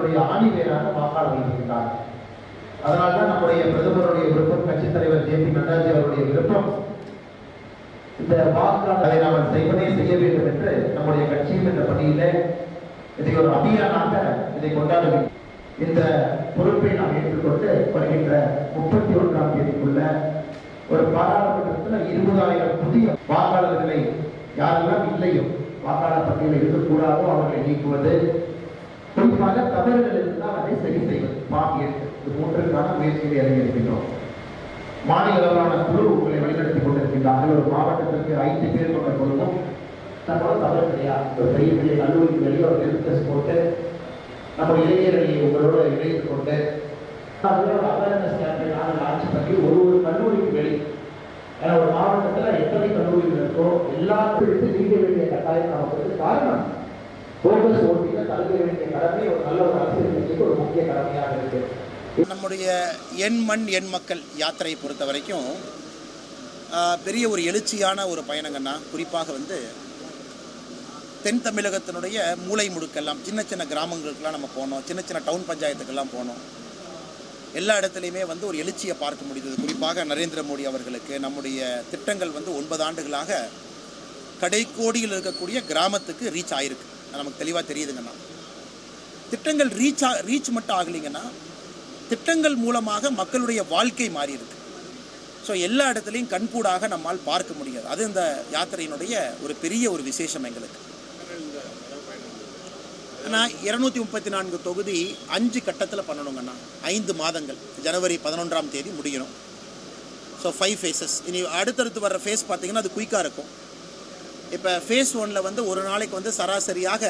அதனுடைய ஆணிவேராக வாக்காளர்கள் இருக்கிறார். அதனால்தான் நம்முடைய பிரதமருடைய விருப்பம், கட்சித் தலைவர் ஜே பி நட்டாஜி அவருடைய விருப்பம், இந்த வாக்காளரை நாம் செய்வதே செய்ய வேண்டும் என்று நம்முடைய கட்சியும் இந்த பணியில இதை ஒரு அபியானாக இதை கொண்டாட இந்த பொறுப்பை நாம் ஏற்றுக்கொண்டு வருகின்ற 31ஆம் தேதிக்குள்ள ஒரு பாராளுமன்றத்தில் 20,000 புதிய வாக்காளர்களை யாரெல்லாம் இல்லையோ, வாக்காளர் பட்டியலில் இருக்கக்கூடாதோ அவர்களை நீக்குவது, குறிப்பாக தவறுகள் இருந்தால் அதை சரி செய்வது, இது மூன்றுக்கான முயற்சிகளை இறங்கியிருக்கின்றோம். மாநில அளவிலான குழு உங்களை வழிநடத்தி கொண்டிருக்கின்றார்கள். ஒரு மாவட்டத்திற்கு 5 பேர் கொண்ட குழுவும் தன்னோட தவறு கிடையாது. ஒரு பெரிய பெரிய கல்லூரிக்கு வெளியே ஒரு ஹெல்த் போட்டு நம்ம இளைஞர்களை உங்களோட இணைத்துக் கொண்டு அவேர்னஸ் கேம்பெயின் லான்ச் பண்ணி ஒரு கல்லூரிக்கு வெளி, ஏன்னா ஒரு மாவட்டத்தில் எத்தனை கல்லூரிகள் இருக்கோ எல்லாத்தையும் எடுத்து நீக்க வேண்டிய கட்டாயம் நமக்கு காரணம் போகஸ் ஓட்டில தடுக்க வேண்டிய கடமை ஒரு நல்ல ஒரு அரசியல் கட்சிக்கு ஒரு முக்கிய கடமையாக இருக்கு. நம்முடைய எண் மண் எண் மக்கள் யாத்திரையை பொறுத்த வரைக்கும் பெரிய ஒரு எழுச்சியான ஒரு பயணங்கன்னா, குறிப்பாக தென் தமிழகத்தினுடைய மூளை முடுக்கெல்லாம் சின்ன சின்ன கிராமங்களுக்கெல்லாம் நம்ம போனோம், சின்ன சின்ன டவுன் பஞ்சாயத்துக்கெல்லாம் போனோம். எல்லா இடத்துலையுமே ஒரு எழுச்சியை பார்க்க முடிந்தது. குறிப்பாக நரேந்திர மோடி அவர்களுக்கு நம்முடைய திட்டங்கள் 9 ஆண்டுகளாக கடைக்கோடியில் இருக்கக்கூடிய கிராமத்துக்கு ரீச் ஆகிருக்கு. நமக்கு தெளிவாக தெரியுதுங்கண்ணா. திட்டங்கள் ரீச் மட்டும் ஆகலைங்கன்னா, திட்டங்கள் மூலமாக மக்களுடைய வாழ்க்கை மாறி இருக்கு. ஸோ எல்லா இடத்துலையும் கண்கூடாக நம்மால் பார்க்க முடியாது. அது இந்த யாத்திரையினுடைய ஒரு பெரிய ஒரு விசேஷம் எங்களுக்கு. ஆனால் 234 தொகுதி 5 கட்டத்தில் பண்ணணுங்கண்ணா. 5 மாதங்கள், ஜனவரி 11ஆம் தேதி முடியணும். So 5 phases. இனி அடுத்தடுத்து வர்ற ஃபேஸ் பார்த்தீங்கன்னா அது குயிக்காக இருக்கும். இப்போ ஃபேஸ் 1ல் ஒரு நாளைக்கு சராசரியாக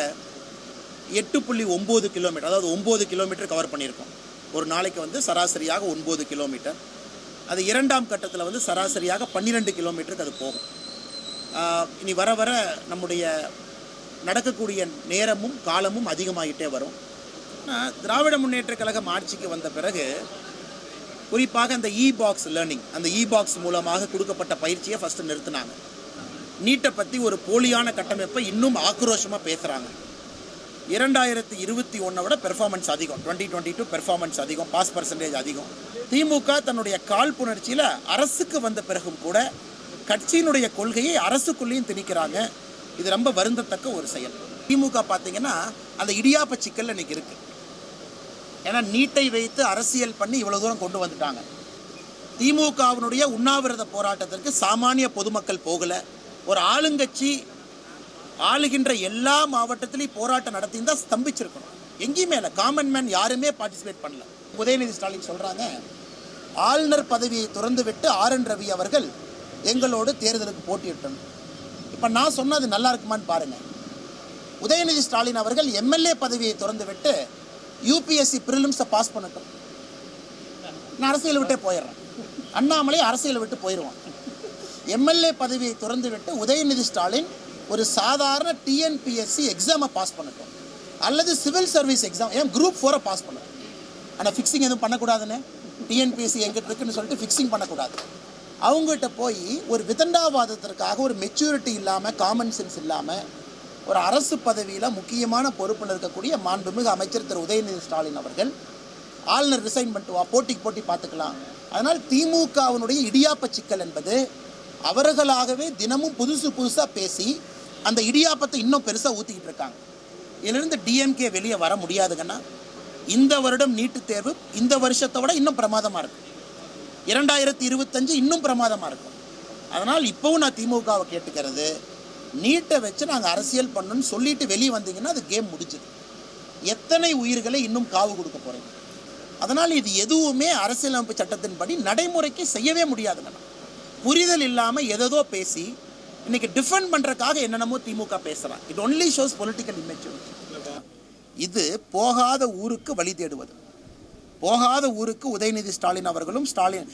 8.9 கிலோமீட்டர், அதாவது 9 கிலோமீட்டர் கவர் பண்ணியிருக்கோம். ஒரு நாளைக்கு சராசரியாக 9 கிலோமீட்டர். அது 2ஆம் கட்டத்தில் சராசரியாக 12 கிலோமீட்டருக்கு அது போகும். இனி வர வர நம்முடைய நடக்கக்கூடிய நேரமும் காலமும் அதிகமாகிட்டே வரும். திராவிட முன்னேற்ற கழகம் ஆட்சிக்கு வந்த பிறகு குறிப்பாக அந்த பாக்ஸ் லேர்னிங், அந்த பாக்ஸ் மூலமாக கொடுக்கப்பட்ட பயிற்சியை ஃபஸ்ட்டு நிறுத்தினாங்க. நீட்டை பற்றி ஒரு போலியான கட்டமைப்பை இன்னும் ஆக்ரோஷமாக பேசுகிறாங்க. 2021 விட பெர்ஃபார்மன்ஸ் அதிகம், 2022 பெர்ஃபார்மன்ஸ் அதிகம், பாஸ் பர்சன்டேஜ் அதிகம். திமுக தன்னுடைய காழ்ப்புணர்ச்சியில் அரசுக்கு வந்த பிறகும் கூட கட்சியினுடைய கொள்கையை அரசுக்குள்ளேயும் திணிக்கிறாங்க. இது ரொம்ப வருந்தத்தக்க ஒரு செயல். திமுக பார்த்தீங்கன்னா அந்த இடியாப்ப சிக்கல் இன்னைக்கு இருக்கு. ஏன்னா நீட்டை வைத்து அரசியல் பண்ணி இவ்வளவு தூரம் கொண்டு வந்துட்டாங்க. திமுகவினுடைய உண்ணாவிரத போராட்டத்திற்கு சாமானிய பொதுமக்கள் போகல. ஒரு ஆளுங்கட்சி ஆளுகின்ற எல்லா மாவட்டத்திலையும் போராட்டம் நடத்தியிருந்தா ஸ்தம்பிச்சிருக்கணும். எங்கேயுமே இல்லை, காமன் மேன் யாருமே பார்ட்டிசிபேட் பண்ணல. உதயநிதி ஸ்டாலின் சொல்றாங்க, ஆளுநர் பதவியை துறந்து விட்டு RN ரவி அவர்கள் எங்களோடு தேர்தலுக்கு போட்டியிட்டணும். இப்போ நான் சொன்னது நல்லா இருக்குமான்னு பாருங்க. உதயநிதி ஸ்டாலின் அவர்கள் MLA பதவியை திறந்து விட்டு UPSC பிரிலிம்ஸை பாஸ் பண்ணட்டும். நான் அரசியல் விட்டே போயிடுறேன். அண்ணாமலை அரசியல் விட்டு போயிடுவான். MLA பதவியை திறந்து விட்டு உதயநிதி ஸ்டாலின் ஒரு சாதாரண TNPSC எக்ஸாமை பாஸ் பண்ணட்டும், அல்லது சிவில் சர்வீஸ் எக்ஸாம், ஏன் குரூப் 4 பாஸ் பண்ணட்டும். ஆனால் ஃபிக்ஸிங் எதுவும் பண்ணக்கூடாதுன்னு, TNPSC எங்கிட்ட இருக்குன்னு சொல்லிட்டு ஃபிக்ஸிங் பண்ணக்கூடாது. அவங்ககிட்ட போய் ஒரு விதண்டாவாதத்திற்காக ஒரு மெச்சூரிட்டி இல்லாமல், காமன் சென்ஸ் இல்லாமல், ஒரு அரசு பதவியில் முக்கியமான பொறுப்பில் இருக்கக்கூடிய மாண்புமிகு அமைச்சர் திரு உதயநிதி ஸ்டாலின் அவர்கள் ஆளுநர் ரிசைன் பண்ணிட்டு வா, போட்டிக்கு போட்டி பார்த்துக்கலாம். அதனால் திமுகவினுடைய இடியாப்ப சிக்கல் என்பது அவர்களாகவே தினமும் புதுசாக பேசி அந்த இடியாப்பத்தை இன்னும் பெருசாக ஊற்றிக்கிட்டு இருக்காங்க. இதிலிருந்து DMK வெளியே வர முடியாதுங்கன்னா, இந்த வருடம் நீட்டு தேர்வு இந்த வருஷத்தை விட இன்னும் பிரமாதமாக இருக்கும். 2025 இன்னும் பிரமாதமாக இருக்கும். அதனால் இப்போவும் நான் திமுகவை கேட்டுக்கிறது, நீட்டை வச்சு நாங்கள் அரசியல் பண்ணணும்னு சொல்லிட்டு வெளியே வந்தீங்கன்னா அது கேம் முடிஞ்சுது. எத்தனை உயிர்களை இன்னும் காவு கொடுக்க போகிறீங்க? அதனால் இது எதுவுமே அரசியலமைப்பு சட்டத்தின்படி நடைமுறைக்கு செய்யவே முடியாதுங்கண்ணா. புரிதல் இல்லாமல் எதோ பேசி இன்னைக்கு டிஃபெண்ட் பண்ணுறதுக்காக என்னென்னமோ திமுக பேசுகிறான். It only shows political immaturity. இது போகாத ஊருக்கு வழி தேடுவது. போகாத ஊருக்கு உதயநிதி ஸ்டாலின் அவர்களும் ஸ்டாலின்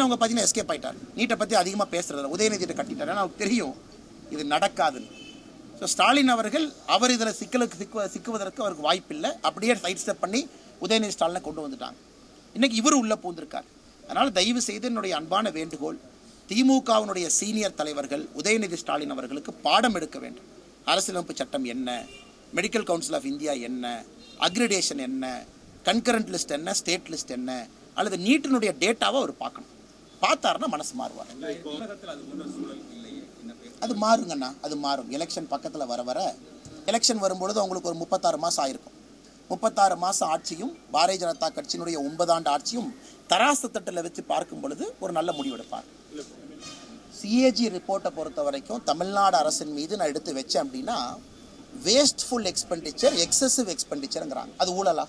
அவங்க பார்த்தீங்கன்னா எஸ்கேப் ஆயிட்டார். நீட்டை பற்றி அதிகமாக பேசுறதில்ல, உதயநிதியை கட்டிட்டார். ஏன்னா அவருக்கு தெரியும் இது நடக்காதுன்னு. ஸோ ஸ்டாலின் அவர்கள் அவர் இதில் சிக்குவதற்கு அவருக்கு வாய்ப்பில்லை. அப்படியே சைட் ஸ்டெப் பண்ணி உதயநிதி ஸ்டாலினை கொண்டு வந்துட்டாங்க. இன்னைக்கு இவர் உள்ளே பூந்திருக்கார். அதனால் தயவு செய்து என்னுடைய அன்பான வேண்டுகோள், திமுகவினுடைய சீனியர் தலைவர்கள் உதயநிதி ஸ்டாலின் அவர்களுக்கு பாடம் எடுக்க வேண்டும். அரசியலமைப்பு சட்டம் என்ன, மெடிக்கல் கவுன்சில் ஆஃப் இந்தியா என்ன, அக்ரிடேஷன் என்ன, கன்கரண்ட் லிஸ்ட் என்ன, ஸ்டேட் லிஸ்ட் என்ன, அல்லது நீட்டினுடைய டேட்டாவை அவர் பார்க்கணும். பார்த்தாருன்னா மனசு மாறுவார். அது மாறுங்கண்ணா, அது மாறும். எலெக்ஷன் பக்கத்தில் வர வர எலெக்ஷன் வரும்பொழுது அவங்களுக்கு ஒரு 36 மாதம் ஆயிருக்கும். 36 மாதம் ஆட்சியும் பாரதிய ஜனதா கட்சியினுடைய 9 ஆண்டு ஆட்சியும் தராசு தட்டில் வச்சு பார்க்கும் பொழுது ஒரு நல்ல முடிவெடுப்பார். சிஏஜி ரிப்போர்ட்டை பொறுத்த வரைக்கும் தமிழ்நாடு அரசின் மீது நான் எடுத்து வச்சேன் அப்படின்னா வேஸ்ட்ஃபுல் எக்ஸ்பெண்டிச்சர், எக்ஸசிவ் எக்ஸ்பெண்டிச்சருங்கிறாங்க. அது ஊழலா?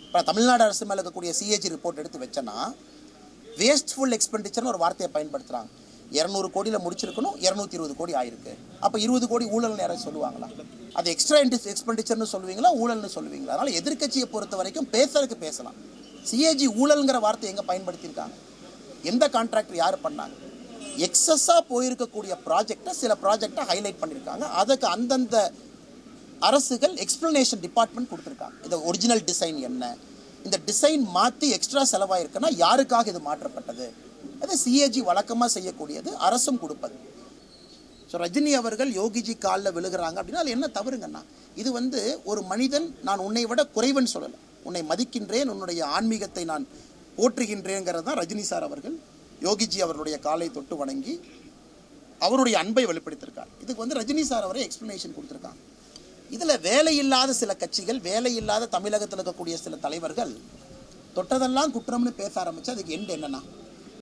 இப்போ தமிழ்நாடு அரசு மேலே இருக்கக்கூடிய சிஏஜி ரிப்போர்ட் எடுத்து வச்சேன்னா வேஸ்ட்ஃபுல் எக்ஸ்பெண்டிச்சர்னு ஒரு வார்த்தையை பயன்படுத்துகிறாங்க. 200 கோடியில் முடிச்சிருக்கணும், 220 கோடி ஆயிருக்கு. அப்போ 20 கோடி ஊழல்னு யாராவது சொல்லுவாங்களா? அது எக்ஸ்ட்ரா எக்ஸ்பெண்டிச்சர்னு சொல்லுவீங்களா, ஊழல்னு சொல்லுவீங்களா? அதனால் எதிர்க்கட்சியை பொறுத்த வரைக்கும் பேசுறதுக்கு பேசலாம். சிஏஜி ஊழல்ங்கிற வார்த்தை எங்கே பயன்படுத்தியிருக்காங்க? எந்த கான்ட்ராக்டர் யார் பண்ணாங்க? எக்ஸஸாக போயிருக்கக்கூடிய ப்ராஜெக்டை, சில ப்ராஜெக்டை ஹைலைட் பண்ணியிருக்காங்க. அதுக்கு அந்தந்த அரசுகள் எக்ஸ்பிளனேஷன் டிபார்ட்மெண்ட் கொடுத்துருக்காங்க. இந்த ஒரிஜினல் டிசைன் என்ன, இந்த டிசைன் மாற்றி எக்ஸ்ட்ரா செலவாயிருக்குன்னா யாருக்காக இது மாற்றப்பட்டது, அது சிஏஜி வழக்கமாக செய்யக்கூடியது, அரசும் கொடுப்பது. ஸோ ரஜினி அவர்கள் யோகிஜி காலில் விழுகிறாங்க அப்படின்னா அது என்ன தவறுங்கண்ணா? இது ஒரு மனிதன், நான் உன்னை விட குறைவன் சொல்லலை, உன்னை மதிக்கின்றேன், உன்னுடைய ஆன்மீகத்தை நான் போற்றுகின்றேங்கிறது தான் ரஜினி சார் அவர்கள் யோகிஜி அவர்களுடைய காலை தொட்டு வணங்கி அவருடைய அன்பை வெளிப்படுத்தியிருக்கார். இதுக்கு ரஜினி சார் அவரே எக்ஸ்பிளனேஷன் கொடுத்துருக்காங்க. இதில் வேலையில்லாத சில கட்சிகள், வேலையில்லாத தமிழகத்தில் இருக்கக்கூடிய சில தலைவர்கள் தொட்டதெல்லாம் குற்றம்னு பேச ஆரம்பிச்சு அதுக்கு எண்டு என்னன்னா